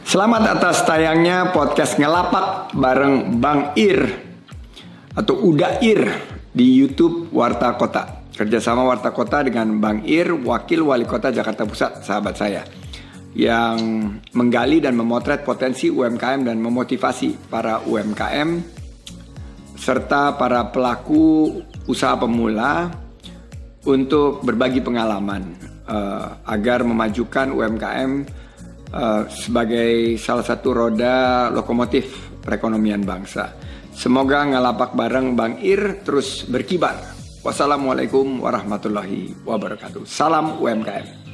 Selamat atas tayangnya podcast Ngelapak bareng Bang Ir atau Udair di YouTube Warta Kota. Kerjasama Warta Kota dengan Bang Ir, Wakil Wali Kota Jakarta Pusat, sahabat saya, yang menggali dan memotret potensi UMKM dan memotivasi para UMKM serta para pelaku usaha pemula untuk berbagi pengalaman agar memajukan UMKM sebagai salah satu roda lokomotif perekonomian bangsa. Semoga Ngelapak bareng Bang Ir terus berkibar. Wassalamualaikum warahmatullahi wabarakatuh. Salam UMKM.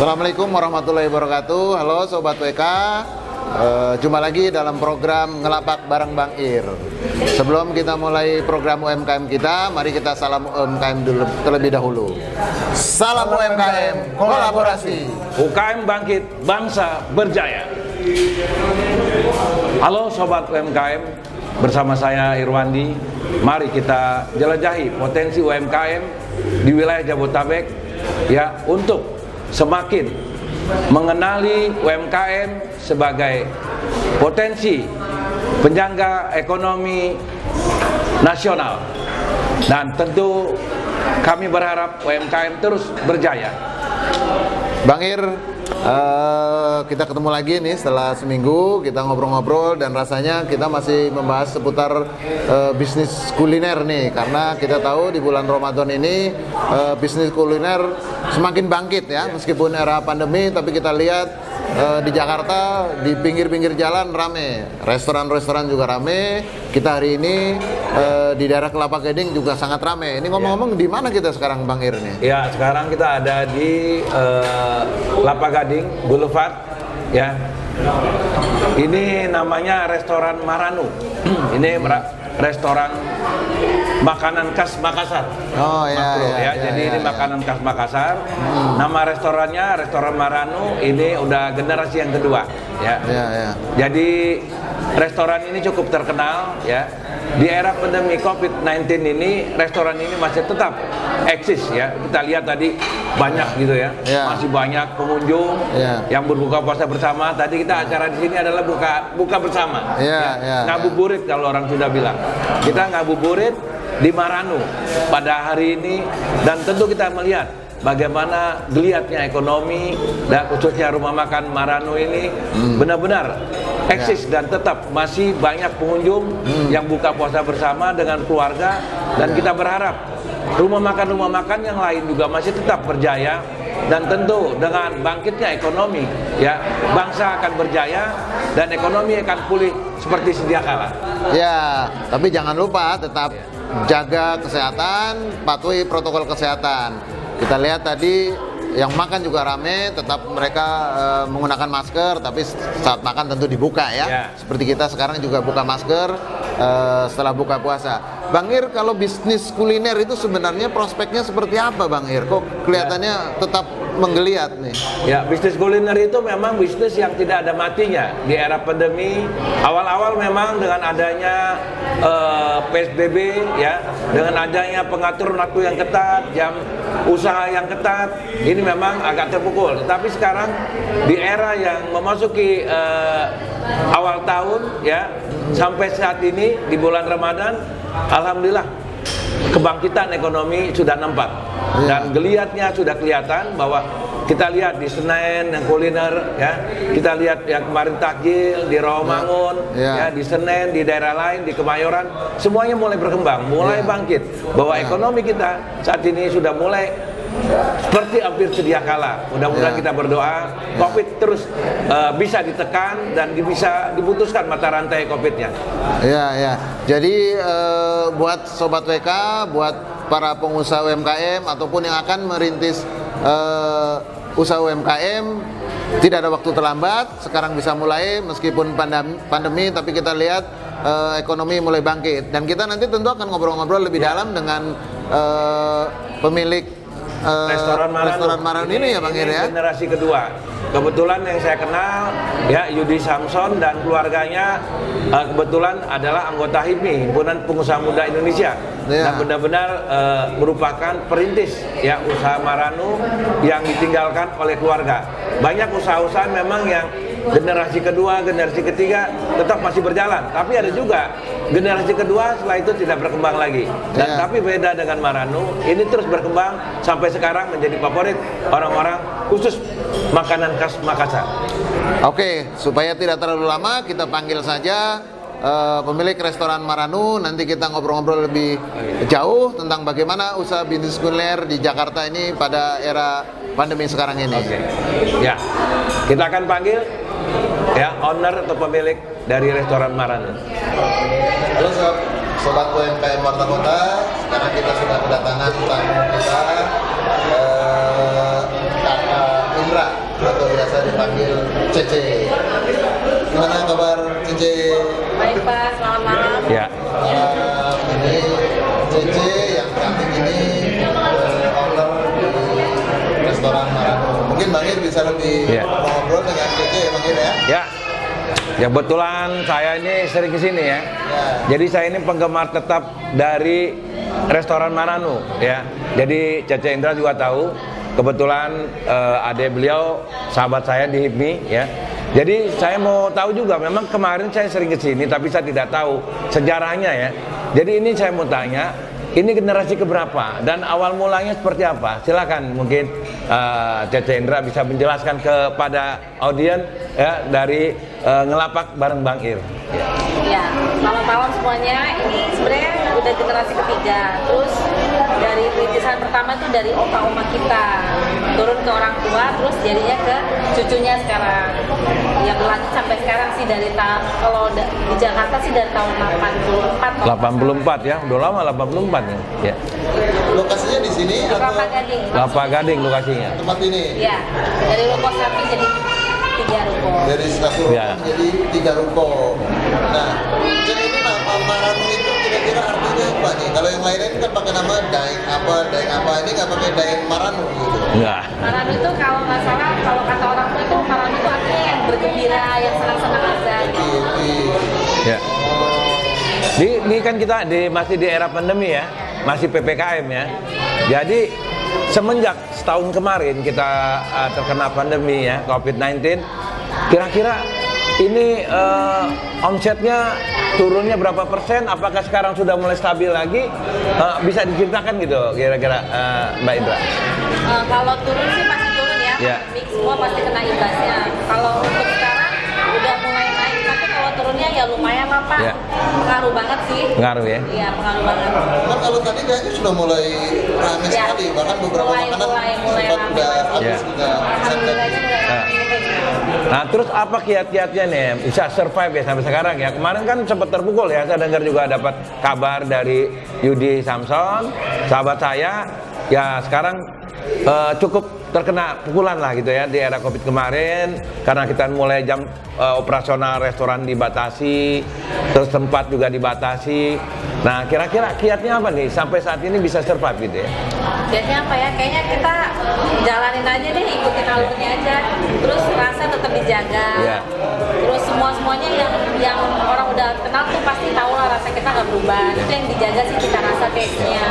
Assalamualaikum warahmatullahi wabarakatuh. Halo Sobat WK, jumpa lagi dalam program Ngelapak bareng Bang Ir. Sebelum kita mulai program UMKM kita, mari kita salam UMKM dulu terlebih dahulu. Salam UMKM, kolaborasi. UKM bangkit, bangsa berjaya. Halo Sobat UMKM, bersama saya Irwandi. Mari kita jelajahi potensi UMKM di wilayah Jabodetabek ya, untuk semakin mengenali UMKM sebagai potensi penyangga ekonomi nasional. Dan tentu kami berharap UMKM terus berjaya. Bang Ir, kita ketemu lagi nih setelah seminggu, kita ngobrol-ngobrol dan rasanya kita masih membahas seputar bisnis kuliner nih, karena kita tahu di bulan Ramadan ini bisnis kuliner semakin bangkit ya, meskipun era pandemi, tapi kita lihat di Jakarta di pinggir-pinggir jalan rame, restoran-restoran juga rame. Kita hari ini di daerah Kelapa Gading juga sangat rame. Ini ngomong-ngomong di mana kita sekarang Bang Ir nih? Ya, sekarang kita ada di Kelapa Gading Boulevard ya. Ini namanya restoran Maranu. Ini restoran makanan khas Makassar. Oh ya. Jadi ini makanan khas Makassar. Nama restorannya Restoran Maranu. Ini udah generasi yang kedua ya. Jadi restoran ini cukup terkenal ya. Di era pandemi COVID-19 ini restoran ini masih tetap eksis ya. Kita lihat tadi banyak gitu ya. Masih banyak pengunjung yang berbuka puasa bersama. Tadi kita acara di sini adalah buka bersama. Ngabuburit kalau orang sudah bilang. Kita ngabuburit di Maranu pada hari ini, dan tentu kita melihat bagaimana geliatnya ekonomi dan khususnya rumah makan Maranu ini benar-benar eksis dan tetap masih banyak pengunjung yang buka puasa bersama dengan keluarga, dan kita berharap rumah makan yang lain juga masih tetap berjaya, dan tentu dengan bangkitnya ekonomi ya, bangsa akan berjaya dan ekonomi akan pulih seperti sedia kala. Ya, tapi jangan lupa tetap jaga kesehatan, patuhi protokol kesehatan. Kita lihat tadi yang makan juga rame, tetap mereka menggunakan masker, tapi saat makan tentu dibuka ya. Seperti kita sekarang juga buka masker setelah buka puasa. Bang Ir, kalau bisnis kuliner itu sebenarnya prospeknya seperti apa Bang Ir? Kok kelihatannya tetap menggeliat nih? Ya, bisnis kuliner itu memang bisnis yang tidak ada matinya. Di era pandemi, awal-awal memang dengan adanya PSBB ya, dengan adanya pengaturan waktu yang ketat, jam usaha yang ketat, ini memang agak terpukul. Tapi sekarang di era yang memasuki awal tahun ya, sampai saat ini di bulan Ramadan, alhamdulillah kebangkitan ekonomi sudah nampak dan geliatnya sudah kelihatan. Bahwa kita lihat di Senen yang kuliner ya, kita lihat yang kemarin takjil di Rawamangun ya, di Senen, di daerah lain, di Kemayoran, semuanya mulai berkembang, mulai bangkit. Bahwa ekonomi kita saat ini sudah mulai seperti hampir sedia kala. Mudah-mudahan kita berdoa COVID terus bisa ditekan dan bisa diputuskan mata rantai COVID-nya. Ya. Jadi buat Sobat WK, buat para pengusaha UMKM ataupun yang akan merintis usaha UMKM, tidak ada waktu terlambat. Sekarang bisa mulai meskipun pandemi, tapi kita lihat ekonomi mulai bangkit. Dan kita nanti tentu akan ngobrol-ngobrol lebih dalam dengan pemilik restoran Maranu ini ya Bang Ir ya? Generasi kedua. Kebetulan yang saya kenal ya Yudi Samson dan keluarganya kebetulan adalah anggota HIPMI, Himpunan Pengusaha Muda Indonesia. Ya. Dan benar-benar merupakan perintis ya usaha Maranu yang ditinggalkan oleh keluarga. Banyak usaha-usaha memang yang generasi kedua, generasi ketiga tetap masih berjalan. Tapi ada juga generasi kedua setelah itu tidak berkembang lagi. Dan tapi beda dengan Maranu, ini terus berkembang sampai sekarang menjadi favorit orang-orang khusus makanan khas Makassar. Oke, supaya tidak terlalu lama kita panggil saja pemilik restoran Maranu. Nanti kita ngobrol-ngobrol lebih jauh tentang bagaimana usaha bisnis kuliner di Jakarta ini pada era pandemi sekarang ini. Oke. Ya, kita akan panggil ya owner atau pemilik dari restoran Maranu. Halo sobat UMKM Warta Kota, sekarang kita sudah kedatangan tamu kita, Kakak Indra atau biasa dipanggil Cece. Gimana kabar Cece? Baik Pak, selamat malam. Ya. Ini Cece yang cantik ini owner di restoran Maranu. Mungkin Bang Ir bisa lebih ngobrol dengan Cece ya Bang Ir ya? Ya. Ya kebetulan saya ini sering kesini ya. Jadi saya ini penggemar tetap dari restoran Maranu ya. Jadi Cece Indra juga tahu. Kebetulan adik beliau sahabat saya di HIPMI ya. Jadi saya mau tahu juga, memang kemarin saya sering kesini tapi saya tidak tahu sejarahnya ya. Jadi ini saya mau tanya, ini generasi keberapa dan awal mulanya seperti apa? Silakan mungkin Cece Indra bisa menjelaskan kepada audiens ya dari ngelapak bareng Bang Ir. Ya, selamat malam semuanya. Ini sebenarnya udah generasi ketiga. Terus dari perintisan pertama tuh dari oma-oma kita turun ke orang tua, terus jadinya ke cucunya sekarang. Yang berlanjut sampai sekarang sih dari tahun, kalau di Jakarta sih dari tahun 84. 84 ya, udah lama 84 ya. Lokasinya di sini atau Kelapa Gading. Kelapa Gading lokasinya. tempat ini? Ya, dari ruko 1 jadi 3 ruko. Dari satu ruko jadi 3 ruko. Nah, jadi ini nama Maranu itu kira-kira artinya apa nih? Kalau yang lainnya ini kan pakai nama Daeng apa, ini nggak pakai Daeng Maranu gitu. Enggak. Maranu itu kalau nggak salah, kalau kata orang tua itu Maranu itu artinya yang bergembira, yang senang-senang aja. Ya. Ini kan kita masih di era pandemi ya, masih PPKM ya. Jadi semenjak setahun kemarin kita terkena pandemi ya, COVID-19, kira-kira ini omsetnya turunnya berapa persen? Apakah sekarang sudah mulai stabil lagi? Bisa diceritakan gitu kira-kira Mbak Indra? Kalau turun sih pasti turun ya, mix semua pasti kena imbasnya. Kalau untuk sekarang udah mulai naik, tapi kalau turunnya ya lumayan lah Pak. Pengaruh banget sih. Pengaruh ya? Iya, pengaruh banget. Kan kalau tadi kayaknya sudah mulai ramai sekali, bahkan beberapa makanan sempat udah habis juga. Alhamdulillahnya mulai ramai. Nah terus apa kiat-kiatnya nih bisa survive ya sampai sekarang ya? Kemarin kan sempat terpukul ya, saya dengar juga dapat kabar dari Yudi Samson, sahabat saya, ya sekarang cukup terkena pukulan lah gitu ya di era Covid kemarin, karena kita mulai jam operasional restoran dibatasi, terus tempat juga dibatasi. Nah kira-kira kiatnya apa nih sampai saat ini bisa survive gitu ya? Kiatnya apa ya? Kayaknya kita jalanin aja deh, ikutin alurnya aja. Terus rasa tetap dijaga. Terus semuanya yang orang udah kenal tuh pasti tahu lah rasa kita nggak berubah. Itu yang dijaga sih kita rasa taste-nya.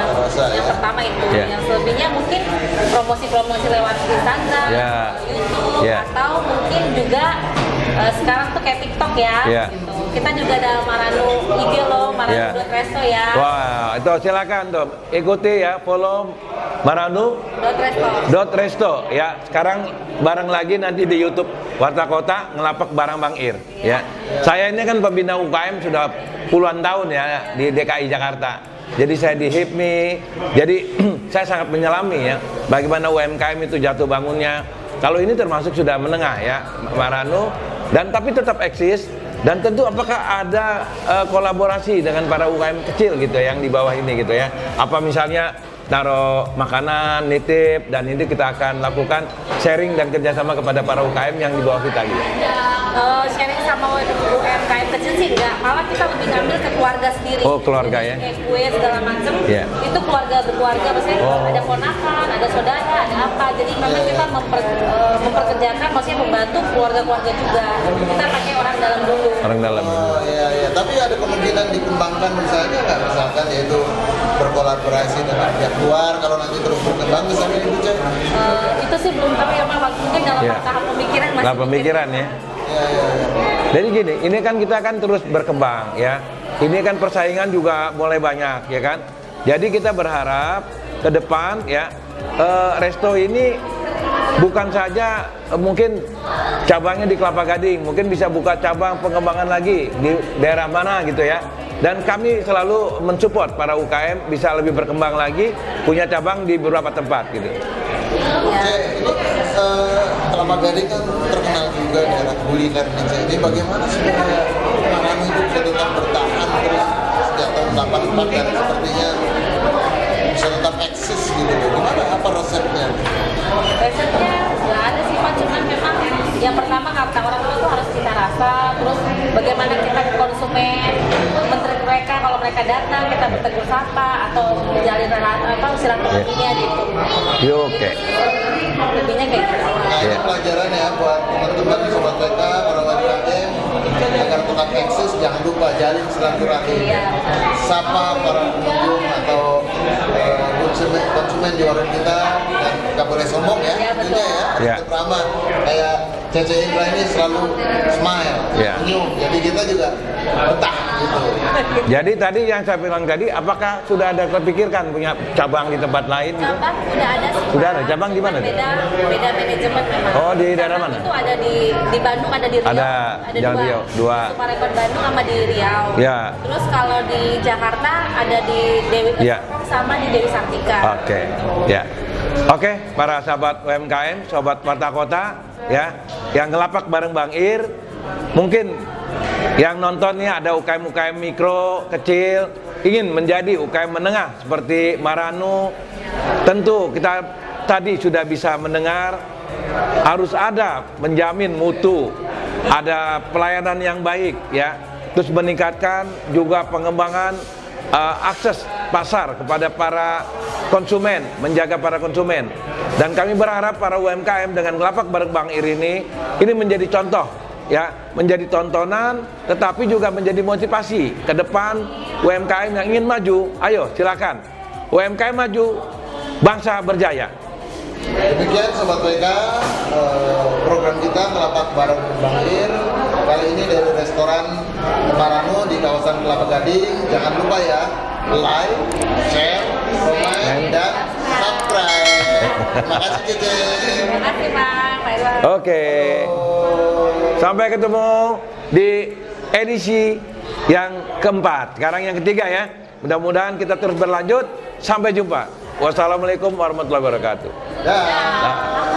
Yang pertama itu. Yang selebihnya mungkin promosi-promosi lewat Instagram, YouTube, atau mungkin juga sekarang tuh kayak TikTok ya. Gitu. Kita juga ada Maranu IG loh, Maranu.resto ya. Wah, itu silakan tuh ikuti ya, follow Maranu.resto ya. Sekarang bareng lagi nanti di YouTube Warta Kota ngelapak barang Bang Ir ya. Saya ini kan pembina UKM sudah puluhan tahun ya di DKI Jakarta. Jadi saya di HIPMI, jadi saya sangat menyelami ya bagaimana UMKM itu jatuh bangunnya. Kalau ini termasuk sudah menengah ya Maranu, dan tapi tetap eksis. Dan tentu apakah ada kolaborasi dengan para UKM kecil gitu yang di bawah ini gitu ya. Apa misalnya taruh makanan, nitip, dan ini kita akan lakukan sharing dan kerjasama kepada para UKM yang di bawah kita gitu. Sharing sama UMKM kecil sih enggak, malah kita lebih ngambil ke keluarga sendiri. Oh keluarga ya? Kayak kue segala macem, itu keluarga berkeluarga, maksudnya ada ponakan, ada saudara, memang kita memperkerjakan, maksudnya membantu keluarga-keluarga juga. Kita pakai orang dalam dulu. Orang dalam. Oh iya. Tapi ada kemungkinan dikembangkan misalnya nggak, misalkan yaitu berkolaborasi dengan pihak luar kalau nanti terus berkembang misalnya itu Cek? Itu sih belum tahu ya Pak, mungkin dalam tahap pemikiran masih. Nah, pemikiran ya. Iya. Jadi gini, ini kan kita kan terus berkembang ya. Ini kan persaingan juga mulai banyak ya kan. Jadi kita berharap ke depan ya resto ini bukan saja mungkin cabangnya di Kelapa Gading, mungkin bisa buka cabang pengembangan lagi di daerah mana gitu ya. Dan kami selalu mensupport para UKM bisa lebih berkembang lagi, punya cabang di beberapa tempat gitu. Cek, ini Kelapa Gading kan terkenal juga daerah kuliner nih Cek. Ini bagaimana supaya Maranu itu bisa tetap bertahan terus sejak tahun 84 dan sepertinya bisa tetap eksis gitu. Gimana, apa resepnya? Resepnya nggak ada sih Pak, cuman memang yang pertama kata orang tua itu harus cita rasa, terus bagaimana kita ke konsumen, men-treat mereka kalau mereka datang kita bertegur sapa atau menjalin silaturahminya gitu. Oke. Lebihnya kayak gitu. Nah ini pelajaran ya buat teman-teman sobat TK, para UMKM agar tetap eksis, jangan lupa jalin silaturahmi, sapa para pengunjung atau konsumen di warung kita, dan nggak boleh sombong ya, tentunya ya, tetap ramah. Kayak Cece Indra ini selalu smile, senyum, jadi kita juga betah gitu. Jadi tadi yang saya bilang tadi, apakah sudah ada terpikirkan punya cabang di tempat lain gitu? Cabang sudah ada sih. Sudah ada, cabang di mana? Beda manajemen memang. Oh, di daerah mana? Itu ada di Bandung, ada di Riau. Ada dua. Sumarekon Bandung sama di Riau. Ya. Terus kalau di Jakarta ada di Dewi Persik sama di Dewi Sartika. Oke. Ya. Oke, para sahabat UMKM, sobat Warta Kota ya, yang ngelapak bareng Bang Ir, mungkin yang nontonnya ada UKM-UKM mikro, kecil, ingin menjadi UKM menengah seperti Maranu. Tentu kita tadi sudah bisa mendengar harus ada menjamin mutu, ada pelayanan yang baik ya, terus meningkatkan juga pengembangan akses pasar kepada para konsumen, menjaga para konsumen. Dan kami berharap para UMKM dengan ngelapak bareng Bang Ir ini menjadi contoh ya, menjadi tontonan, tetapi juga menjadi motivasi ke depan UMKM yang ingin maju. Ayo silakan, UMKM maju, bangsa berjaya. Demikian Sobat WK, program kita ngelapak bareng Bang Ir. Kali ini dari restoran Maranu di kawasan Kelapa Gading. Jangan lupa ya, like, share, komen, dan subscribe. Terima kasih Cece. Terima kasih Pak. Oke. Sampai ketemu di edisi yang keempat. Sekarang yang ketiga ya. Mudah-mudahan kita terus berlanjut. Sampai jumpa. Wassalamualaikum warahmatullahi wabarakatuh. Dah.